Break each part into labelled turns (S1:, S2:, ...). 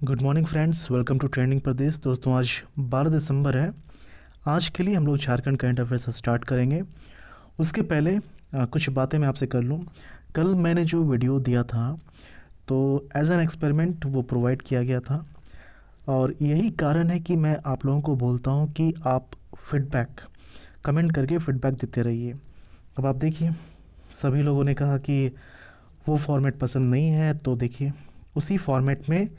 S1: Good morning friends, welcome to trending Pradesh. दोस्तों आज 12 दिसंबर है। आज के लिए हम लोग झारखंड करंट अफेयर्स स्टार्ट करेंगे। उसके पहले कुछ बातें मैं आपसे कर लूँ। कल मैंने जो वीडियो दिया था तो एज एन एक्सपेरिमेंट वो प्रोवाइड किया गया था, और यही कारण है कि मैं आप लोगों को बोलता हूँ कि आप फीडबैक कमेंट करके फीडबैक देते रहिए। अब आप देखिए, सभी लोगों ने कहा कि वो फॉर्मेट पसंद नहीं है, तो देखिए उसी फॉर्मेट में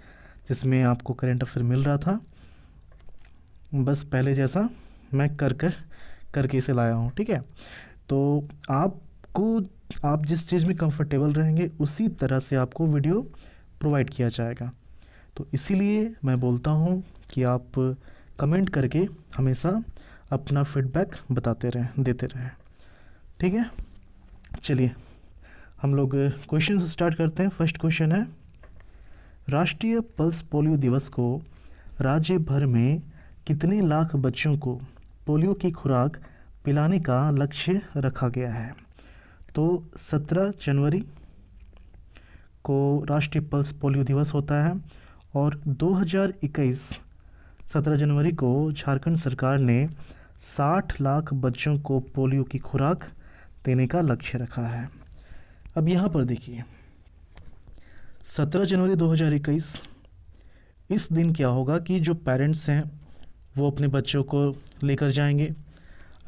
S1: जिसमें आपको करंट अफेयर मिल रहा था, बस पहले जैसा मैं करके इसे लाया हूँ। ठीक है, तो आप जिस चीज़ में कंफर्टेबल रहेंगे उसी तरह से आपको वीडियो प्रोवाइड किया जाएगा। तो इसीलिए मैं बोलता हूँ कि आप कमेंट करके हमेशा अपना फीडबैक देते रहें। ठीक है, चलिए हम लोग क्वेश्चन से स्टार्ट करते हैं। फर्स्ट क्वेश्चन है, राष्ट्रीय पल्स पोलियो दिवस को राज्य भर में कितने लाख बच्चों को पोलियो की खुराक पिलाने का लक्ष्य रखा गया है? तो 17 जनवरी को राष्ट्रीय पल्स पोलियो दिवस होता है, और 2021 17 जनवरी को झारखंड सरकार ने 60 लाख बच्चों को पोलियो की खुराक देने का लक्ष्य रखा है। अब यहाँ पर देखिए, 17 जनवरी 2021 इस दिन क्या होगा कि जो पेरेंट्स हैं वो अपने बच्चों को लेकर जाएंगे।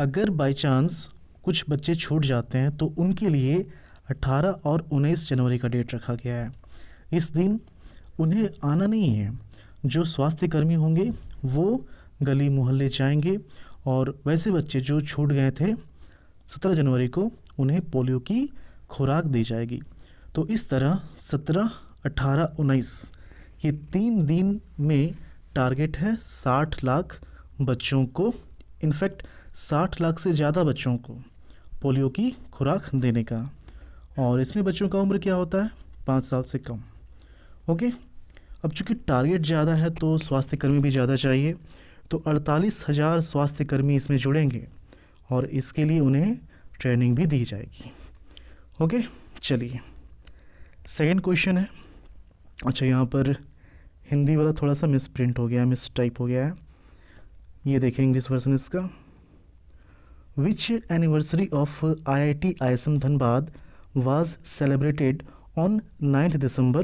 S1: अगर बाय चांस कुछ बच्चे छूट जाते हैं तो उनके लिए 18 और 19 जनवरी का डेट रखा गया है। इस दिन उन्हें आना नहीं है। जो स्वास्थ्य कर्मी होंगे वो गली मोहल्ले जाएंगे, और वैसे बच्चे जो छूट गए थे 17 जनवरी को उन्हें पोलियो की खुराक दी जाएगी। तो इस तरह 17, 18, 19 ये 3 दिन में टारगेट है 60 लाख बच्चों को, इनफैक्ट 60 लाख से ज़्यादा बच्चों को पोलियो की खुराक देने का। और इसमें बच्चों का उम्र क्या होता है? 5 साल से कम। ओके, अब चूँकि टारगेट ज़्यादा है तो स्वास्थ्य कर्मी भी ज़्यादा चाहिए, तो 48,000 स्वास्थ्य कर्मी इसमें जुड़ेंगे और इसके लिए उन्हें ट्रेनिंग भी दी जाएगी। ओके, चलिए सेकेंड क्वेश्चन है। अच्छा, यहाँ पर हिंदी वाला थोड़ा सा मिस प्रिंट हो गया है, मिस टाइप हो गया है। ये देखें इंग्लिश वर्जन इसका। Which anniversary of IIT ISM Dhanbad was celebrated on 9 December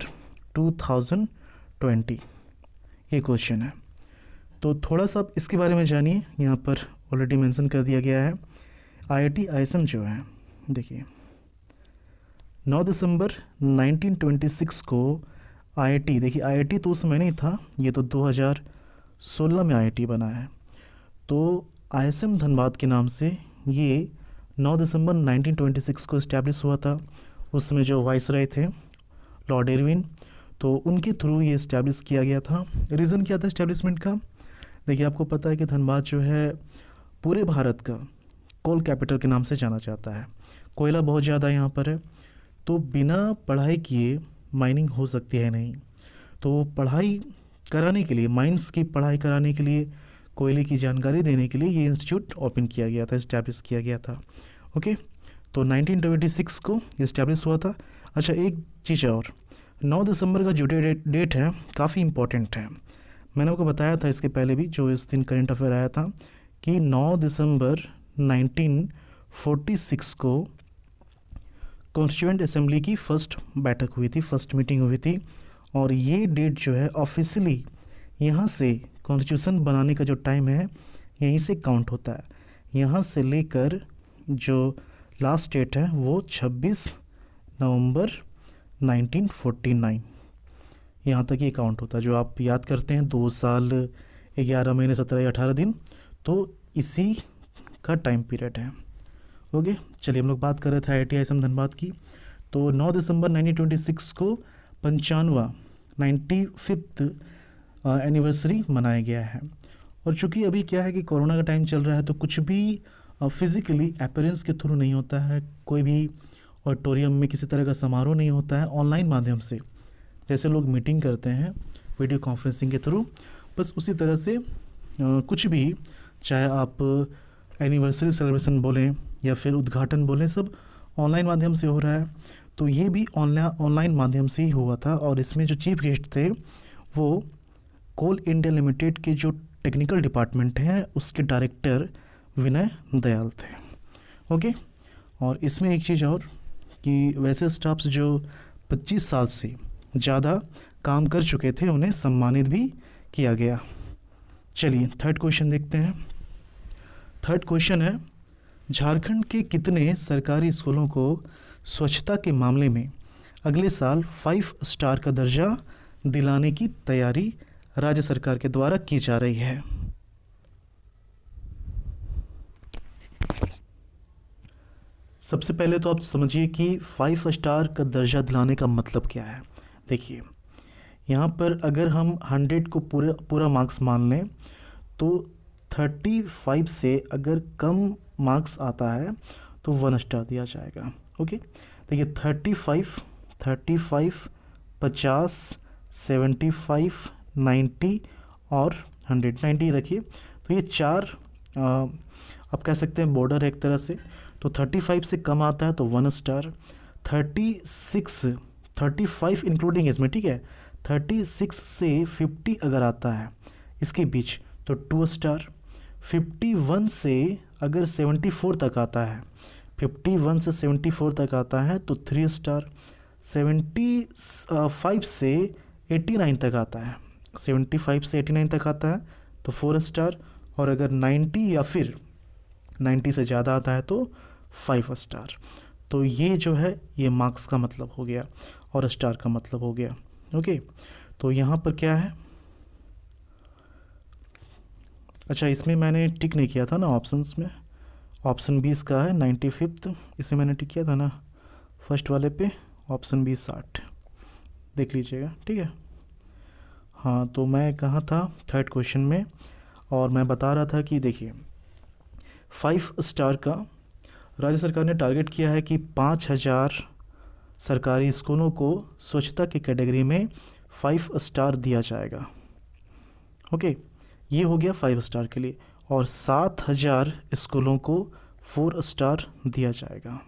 S1: 2020? ये क्वेश्चन है, तो थोड़ा सा आप इसके बारे में जानिए। यहाँ पर ऑलरेडी मेंशन कर दिया गया है। IIT ISM जो है, देखिए 9 दिसंबर 1926 को IIT, देखिए IIT तो उस समय नहीं था, ये तो 2016 में IIT बना है। तो ISM धनबाद के नाम से ये 9 दिसंबर 1926 को इस्टेब्लिश हुआ था। उसमें जो वाइसरॉय थे लॉर्ड इरविन, तो उनके थ्रू ये इस्टेब्लिश किया गया था। रीज़न क्या था इस्टेब्लिशमेंट का? देखिए आपको पता है कि धनबाद जो है पूरे भारत का कोल कैपिटल के नाम से जाना जाता है। कोयला बहुत ज़्यादा यहाँ पर है, तो बिना पढ़ाई किए माइनिंग हो सकती है नहीं। तो पढ़ाई कराने के लिए, माइंस की पढ़ाई कराने के लिए, कोयले की जानकारी देने के लिए ये इंस्टीट्यूट ओपन किया गया था, इस्टेब्लिश किया गया था। ओके, तो 1926 को इस्टेब्लिश हुआ था। अच्छा, एक चीज़ और, 9 दिसंबर का जो डेट है काफ़ी इम्पोर्टेंट है। मैंने आपको बताया था इसके पहले भी, जो इस दिन करंट अफेयर आया था, कि 9 दिसंबर 1946 को कॉन्स्टिट्यूएंट असेंबली की फर्स्ट बैठक हुई थी, फर्स्ट मीटिंग हुई थी। और ये डेट जो है ऑफिशियली यहाँ से कॉन्स्टिट्यूशन बनाने का जो टाइम है यहीं से काउंट होता है। यहाँ से लेकर जो लास्ट डेट है वो 26 नवंबर 1949, यहाँ तक ये काउंट होता है। जो आप याद करते हैं 2 साल 11 महीने 17 या 18 दिन, तो इसी का टाइम पीरियड है। ओके, चलिए हम लोग बात कर रहे थे IIT ISM धनबाद की। तो 9 दिसंबर 1926 को 95th एनिवर्सरी मनाया गया है। और चूँकि अभी क्या है कि कोरोना का टाइम चल रहा है, तो कुछ भी फिज़िकली अपीयरेंस के थ्रू नहीं होता है, कोई भी ऑडिटोरियम में किसी तरह का समारोह नहीं होता है। ऑनलाइन माध्यम से जैसे लोग मीटिंग करते हैं वीडियो कॉन्फ्रेंसिंग के थ्रू, बस उसी तरह से कुछ भी, चाहे आप एनिवर्सरी सेलिब्रेशन बोलें या फिर उद्घाटन बोलें, सब ऑनलाइन माध्यम से हो रहा है। तो ये भी ऑनलाइन माध्यम से ही हुआ था। और इसमें जो चीफ गेस्ट थे वो कोल इंडिया लिमिटेड के जो टेक्निकल डिपार्टमेंट हैं उसके डायरेक्टर विनय दयाल थे। ओके, और इसमें एक चीज़ और कि वैसे स्टाफ्स जो 25 साल से ज़्यादा काम कर चुके थे उन्हें सम्मानित भी किया गया। चलिए थर्ड क्वेश्चन देखते हैं। थर्ड क्वेश्चन है, झारखंड के कितने सरकारी स्कूलों को स्वच्छता के मामले में अगले साल 5 स्टार का दर्जा दिलाने की तैयारी राज्य सरकार के द्वारा की जा रही है? सबसे पहले तो आप समझिए कि 5 स्टार का दर्जा दिलाने का मतलब क्या है। देखिए, यहाँ पर अगर हम 100 को पूरा मार्क्स मान लें तो 35 से अगर कम मार्क्स आता है तो 1 स्टार दिया जाएगा। ओके, देखिए 35, 50, 75, 90 और 190 रखिए। तो ये चार आप कह सकते हैं बॉर्डर है एक तरह से। तो 35 से कम आता है तो 1 स्टार, 35 इंक्लूडिंग इसमें, ठीक है, 36 से 50 अगर आता है इसके बीच तो 2 स्टार, 51 से अगर 74 तक आता है, 51 से 74 तक आता है तो 3 स्टार, 75 से 89 तक आता है, 75 से 89 तक आता है तो 4 स्टार, और अगर 90 या फिर 90 से ज़्यादा आता है तो 5 स्टार। तो ये जो है ये मार्क्स का मतलब हो गया और स्टार का मतलब हो गया। ओके, तो यहाँ पर क्या है, अच्छा इसमें मैंने टिक नहीं किया था ना ऑप्शंस में, ऑप्शन 20 का है 95, इसमें मैंने टिक किया था ना फर्स्ट वाले पे, ऑप्शन 20 60 देख लीजिएगा, ठीक है। हाँ, तो मैं कहाँ था, थर्ड क्वेश्चन में, और मैं बता रहा था कि देखिए 5 स्टार का राज्य सरकार ने टारगेट किया है कि 5000 सरकारी स्कूलों को स्वच्छता की कैटेगरी में 5 स्टार दिया जाएगा। ओके, ये हो गया 5 स्टार के लिए, और 7000 स्कूलों को 4 स्टार दिया जाएगा।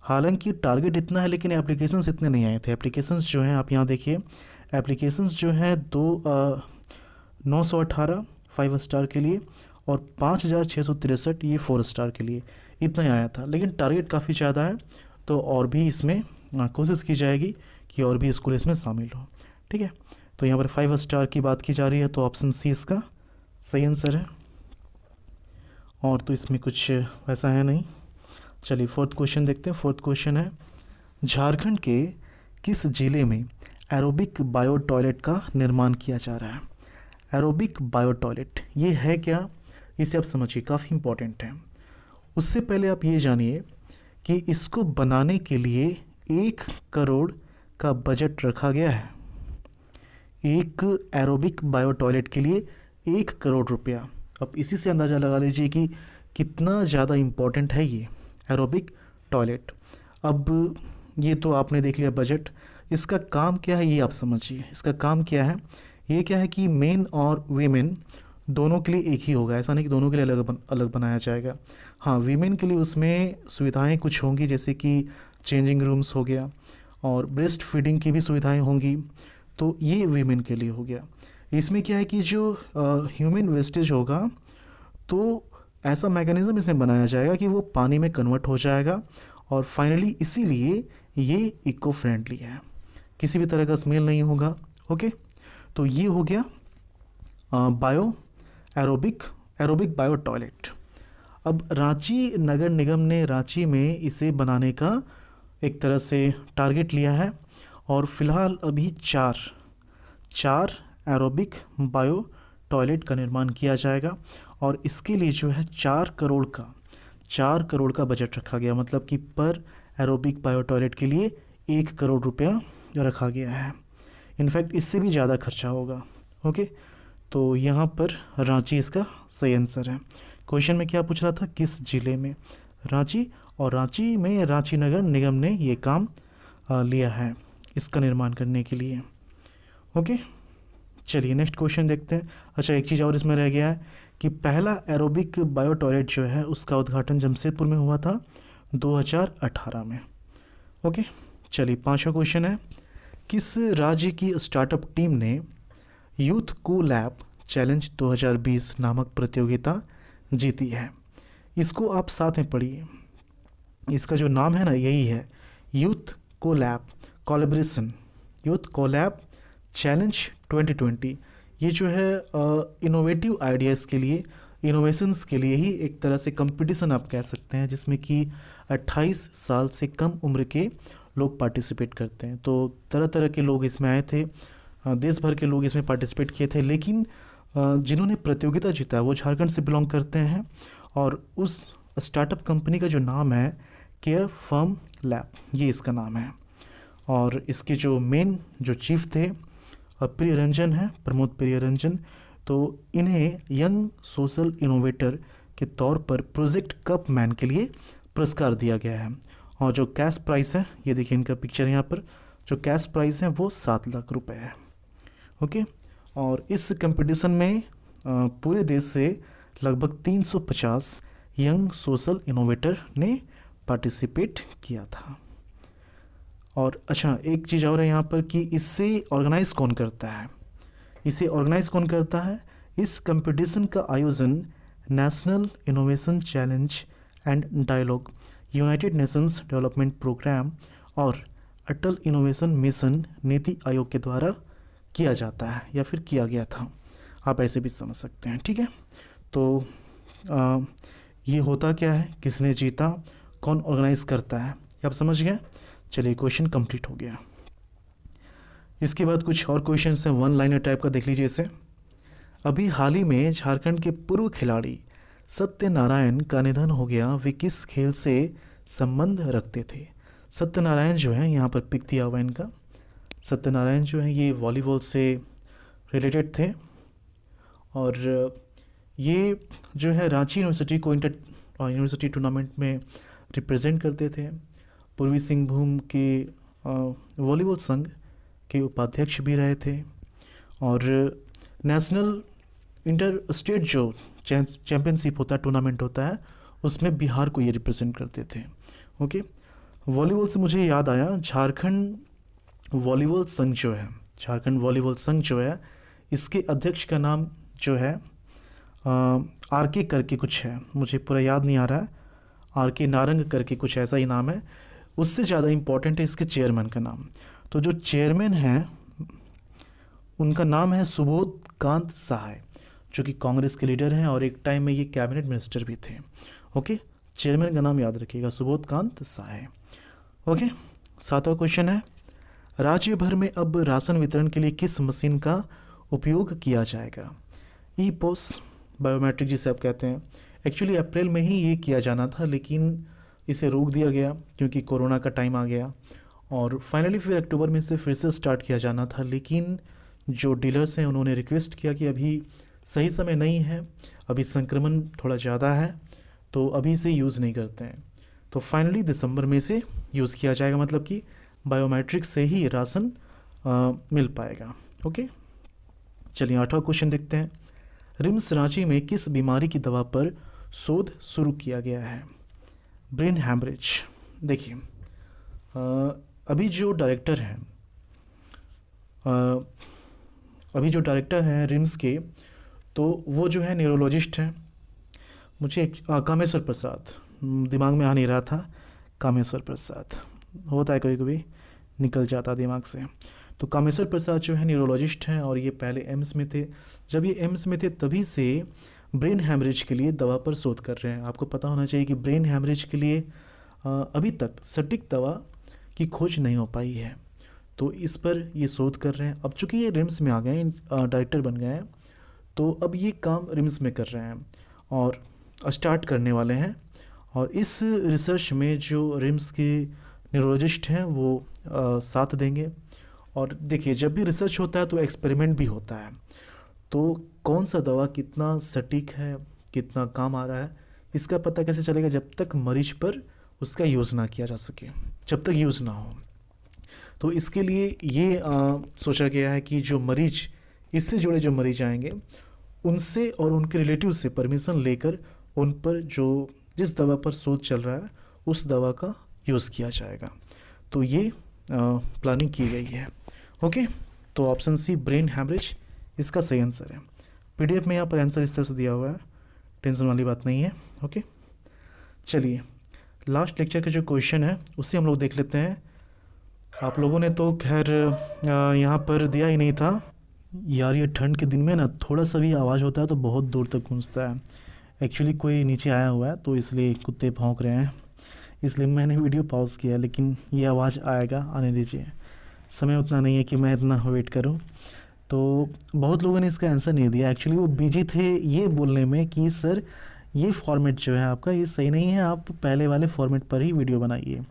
S1: हालांकि टारगेट इतना है लेकिन एप्लीकेशंस इतने नहीं आए थे। एप्लीकेशंस जो हैं आप यहाँ देखिए, एप्लीकेशंस जो हैं 918 5 स्टार के लिए और 5663 ये 4 स्टार के लिए, इतना ही आया था। लेकिन टारगेट काफ़ी ज़्यादा है तो और भी इसमें कोशिश की जाएगी कि और भी स्कूल इसमें शामिल हो, ठीक है। तो यहाँ पर 5 स्टार की बात की जा रही है तो ऑप्शन सी इसका सही आंसर है, और तो इसमें कुछ वैसा है नहीं। चलिए फोर्थ क्वेश्चन देखते हैं। फोर्थ क्वेश्चन है, झारखंड के किस जिले में एरोबिक बायो टॉयलेट का निर्माण किया जा रहा है? एरोबिक बायो टॉयलेट ये है क्या, इसे आप समझिए, काफ़ी इम्पोर्टेंट है। उससे पहले आप ये जानिए कि इसको बनाने के लिए 1 करोड़ का बजट रखा गया है। एक एरोबिक बायो टॉयलेट के लिए 1 करोड़ रुपया। अब इसी से अंदाज़ा लगा लीजिए कि कितना ज़्यादा इम्पोर्टेंट है ये एरोबिक टॉयलेट। अब ये तो आपने देख लिया बजट, इसका काम क्या है ये आप समझिए। इसका काम क्या है, ये क्या है कि मेन और वीमेन दोनों के लिए एक ही होगा, ऐसा नहीं कि दोनों के लिए अलग बनाया जाएगा। हाँ, वीमेन के लिए उसमें सुविधाएं कुछ होंगी, जैसे कि चेंजिंग रूम्स हो गया और ब्रेस्ट फीडिंग की भी सुविधाएं होंगी, तो ये वीमेन के लिए हो गया। इसमें क्या है कि जो ह्यूमन वेस्टेज होगा तो ऐसा मैकेनिज़्म इसमें बनाया जाएगा कि वो पानी में कन्वर्ट हो जाएगा, और फाइनली इसीलिए ये इको फ्रेंडली है, किसी भी तरह का स्मेल नहीं होगा। ओके, तो ये हो गया एरोबिक बायो टॉयलेट। अब रांची नगर निगम ने रांची में इसे बनाने का एक तरह से टारगेट लिया है, और फिलहाल अभी चार एरोबिक बायो टॉयलेट का निर्माण किया जाएगा, और इसके लिए जो है 4 करोड़ का बजट रखा गया, मतलब कि पर एरोबिक बायो टॉयलेट के लिए 1 करोड़ रुपया रखा गया है। इनफैक्ट इससे भी ज़्यादा खर्चा होगा। ओके, तो यहाँ पर रांची इसका सही आंसर है। क्वेश्चन में क्या पूछ रहा था, किस जिले में? रांची, और रांची में रांची नगर निगम ने ये काम लिया है इसका निर्माण करने के लिए। ओके, चलिए नेक्स्ट क्वेश्चन देखते हैं। अच्छा, एक चीज़ और इसमें रह गया है कि पहला एरोबिक बायो टॉयलेट जो है उसका उद्घाटन जमशेदपुर में हुआ था 2018 में। ओके, चलिए 5वां क्वेश्चन है, किस राज्य की स्टार्टअप टीम ने यूथ को लैब चैलेंज 2020 नामक प्रतियोगिता जीती है। इसको आप साथ में पढ़िए। इसका जो नाम है ना यही है, youth collab collaboration, youth collab challenge 2020। ये जो है इनोवेटिव आइडियाज़ के लिए, इनोवेशंस के लिए ही एक तरह से कंपटीशन आप कह सकते हैं, जिसमें कि 28 साल से कम उम्र के लोग पार्टिसिपेट करते हैं। तो तरह तरह के लोग इसमें आए थे, देश भर के लोग इसमें पार्टिसिपेट किए थे, लेकिन जिन्होंने प्रतियोगिता जीता वो झारखंड से बिलोंग करते हैं। और उस स्टार्टअप कंपनी का जो नाम है केयर फर्म लैब, ये इसका नाम है। और इसके जो मेन जो चीफ थे प्रियरंजन है, प्रमोद प्रियरंजन। तो इन्हें यंग सोशल इनोवेटर के तौर पर प्रोजेक्ट कप मैन के लिए पुरस्कार दिया गया है। और जो कैश प्राइस है, ये देखिए इनका पिक्चर यहाँ पर, जो कैश प्राइस है वो 7 लाख रुपए है। ओके। और इस कंपटीशन में पूरे देश से लगभग 350 यंग सोशल इनोवेटर ने पार्टिसिपेट किया था। और अच्छा, एक चीज़ और है यहाँ पर कि इससे ऑर्गेनाइज कौन करता है, इसे ऑर्गेनाइज कौन करता है। इस कंपटीशन का आयोजन national innovation challenge and dialogue, united nations development programme और अटल इनोवेशन मिशन नीति आयोग के द्वारा किया जाता है या फिर किया गया था, आप ऐसे भी समझ सकते हैं। ठीक है। तो ये होता क्या है, किसने जीता, कौन ऑर्गेनाइज करता है, आप समझ गए। चलिए, क्वेश्चन कंप्लीट हो गया। इसके बाद कुछ और क्वेश्चन हैं, वन लाइनर टाइप का, देख लीजिए इसे। अभी हाल ही में झारखंड के पूर्व खिलाड़ी सत्यनारायण का निधन हो गया, वे किस खेल से संबंध रखते थे। सत्यनारायण जो है, यहाँ पर पिक दिया हुआ इनका, सत्यनारायण जो है ये वॉलीबॉल से रिलेटेड थे। और ये जो है रांची यूनिवर्सिटी को इंटर यूनिवर्सिटी टूर्नामेंट में रिप्रेजेंट करते थे। पूर्वी सिंहभूम के वॉलीबॉल संघ के उपाध्यक्ष भी रहे थे। और नेशनल इंटर स्टेट जो चैम्पियनशिप होता है, टूर्नामेंट होता है, उसमें बिहार को ये रिप्रेजेंट करते थे। ओके। वॉलीबॉल से मुझे याद आया, झारखंड वॉलीबॉल संघ जो है, झारखंड वॉलीबॉल संघ जो है, इसके अध्यक्ष का नाम जो है आर के करके कुछ है, मुझे पूरा याद नहीं आ रहा है, आर के नारंग करके कुछ ऐसा ही नाम है। उससे ज़्यादा इम्पोर्टेंट है इसके चेयरमैन का नाम। तो जो चेयरमैन हैं उनका नाम है सुबोध कांत सहाय, जो कि कांग्रेस के लीडर हैं और एक टाइम में ये कैबिनेट मिनिस्टर भी थे। ओके। चेयरमैन का नाम याद रखिएगा, सुबोध कांत सहाय। ओके। 7वां क्वेश्चन है, राज्य भर में अब राशन वितरण के लिए किस मशीन का उपयोग किया जाएगा। ई पोस बायोमेट्रिक जिसे आप कहते हैं। एक्चुअली अप्रैल में ही ये किया जाना था, लेकिन इसे रोक दिया गया क्योंकि कोरोना का टाइम आ गया। और फाइनली फिर अक्टूबर में से फिर से स्टार्ट किया जाना था, लेकिन जो डीलर्स हैं उन्होंने रिक्वेस्ट किया कि अभी सही समय नहीं है, अभी संक्रमण थोड़ा ज़्यादा है, तो अभी से यूज़ नहीं करते हैं। तो फाइनली दिसंबर में से यूज़ किया जाएगा, मतलब कि बायोमेट्रिक से ही राशन मिल पाएगा। ओके। चलिए 8वां क्वेश्चन देखते हैं। रिम्स रांची में किस बीमारी की दवा पर शोध शुरू किया गया है। Brain haemorrhage. देखिए अभी जो डायरेक्टर हैं रिम्स के, तो वो जो है न्यूरोलॉजिस्ट हैं। मुझे कामेश्वर प्रसाद, दिमाग में आ नहीं रहा था, कामेश्वर प्रसाद होता है, कभी कभी निकल जाता दिमाग से। तो कामेश्वर प्रसाद जो है न्यूरोलॉजिस्ट हैं और ये पहले एम्स में थे। जब ये एम्स में थे तभी से ब्रेन हैमरेज के लिए दवा पर शोध कर रहे हैं। आपको पता होना चाहिए कि ब्रेन हैमरेज के लिए अभी तक सटीक दवा की खोज नहीं हो पाई है, तो इस पर ये शोध कर रहे हैं। अब चूँकि ये रिम्स में आ गए हैं, डायरेक्टर बन गए हैं, तो अब ये काम रिम्स में कर रहे हैं और स्टार्ट करने वाले हैं। और इस रिसर्च में जो रिम्स के न्यूरोलॉजिस्ट हैं वो साथ देंगे। और देखिए, जब भी रिसर्च होता है तो एक्सपेरिमेंट भी होता है, तो कौन सा दवा कितना सटीक है, कितना काम आ रहा है, इसका पता कैसे चलेगा जब तक मरीज पर उसका यूज़ ना किया जा सके, जब तक यूज़ ना हो। तो इसके लिए ये सोचा गया है कि जो मरीज, इससे जुड़े जो मरीज आएंगे उनसे और उनके रिलेटिव से परमिशन लेकर उन पर जिस दवा पर शोध चल रहा है उस दवा का यूज़ किया जाएगा। तो ये प्लानिंग की गई है। ओके। तो ऑप्शन सी ब्रेन हैमरेज इसका सही आंसर है। पीडीएफ में यहाँ पर आंसर इस तरह से दिया हुआ है, टेंशन वाली बात नहीं है। ओके, चलिए लास्ट लेक्चर का जो क्वेश्चन है उसे हम लोग देख लेते हैं। आप लोगों ने तो खैर यहाँ पर दिया ही नहीं था यार। ये ठंड के दिन में ना थोड़ा सा भी आवाज़ होता है तो बहुत दूर तक गूंजता है। एक्चुअली कोई नीचे आया हुआ है तो इसलिए कुत्ते भौंक रहे हैं, इसलिए मैंने वीडियो पॉज किया, लेकिन ये आवाज़ आएगा, आने दीजिए। समय उतना नहीं है कि मैं इतना वेट करूं। तो बहुत लोगों ने इसका आंसर नहीं दिया। एक्चुअली वो बिजी थे ये बोलने में कि सर ये फॉर्मेट जो है आपका ये सही नहीं है, आप पहले वाले फॉर्मेट पर ही वीडियो बनाइए।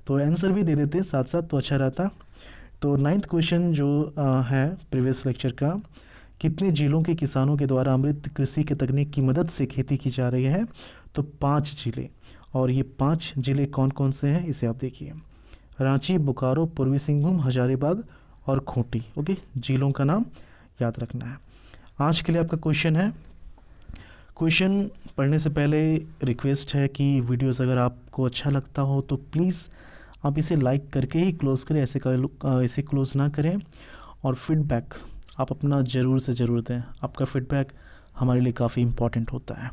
S1: तो आंसर भी दे देते साथ साथ तो अच्छा रहता। तो 9th क्वेश्चन जो है प्रीवियस लेक्चर का, कितने जिलों के किसानों के द्वारा अमृत कृषि के तकनीक की मदद से खेती की जा रही है? तो 5 जिले। और ये 5 जिले कौन कौन से हैं इसे आप देखिए, रांची, बोकारो, पूर्वी सिंहभूम, हजारीबाग और खूंटी। ओके, जिलों का नाम याद रखना है। आज के लिए आपका क्वेश्चन है, क्वेश्चन पढ़ने से पहले रिक्वेस्ट है कि वीडियोस अगर आपको अच्छा लगता हो तो प्लीज़ आप इसे लाइक करके ही क्लोज़ करें, ऐसे क्लोज़ ना करें। और फीडबैक आप अपना ज़रूर से ज़रूर दें, आपका फीडबैक हमारे लिए काफ़ी इम्पॉर्टेंट होता है।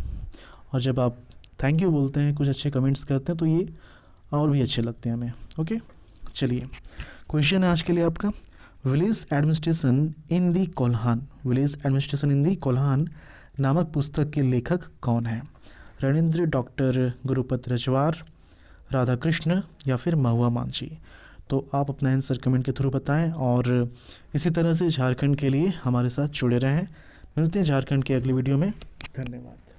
S1: और जब आप थैंक यू बोलते हैं, कुछ अच्छे कमेंट्स करते हैं तो ये और भी अच्छे लगते हैं हमें। ओके, चलिए क्वेश्चन है आज के लिए आपका, village administration in the Kolhan, village administration in दी कोल्हान नामक पुस्तक के लेखक कौन है? रणेंद्र, डॉक्टर गुरुपत रजवार, राधा कृष्ण या फिर महुआ मांझी? तो आप अपना आंसर कमेंट के थ्रू बताएं और इसी तरह से झारखंड के लिए हमारे साथ जुड़े रहें। मिलते हैं झारखंड के अगली वीडियो में। धन्यवाद।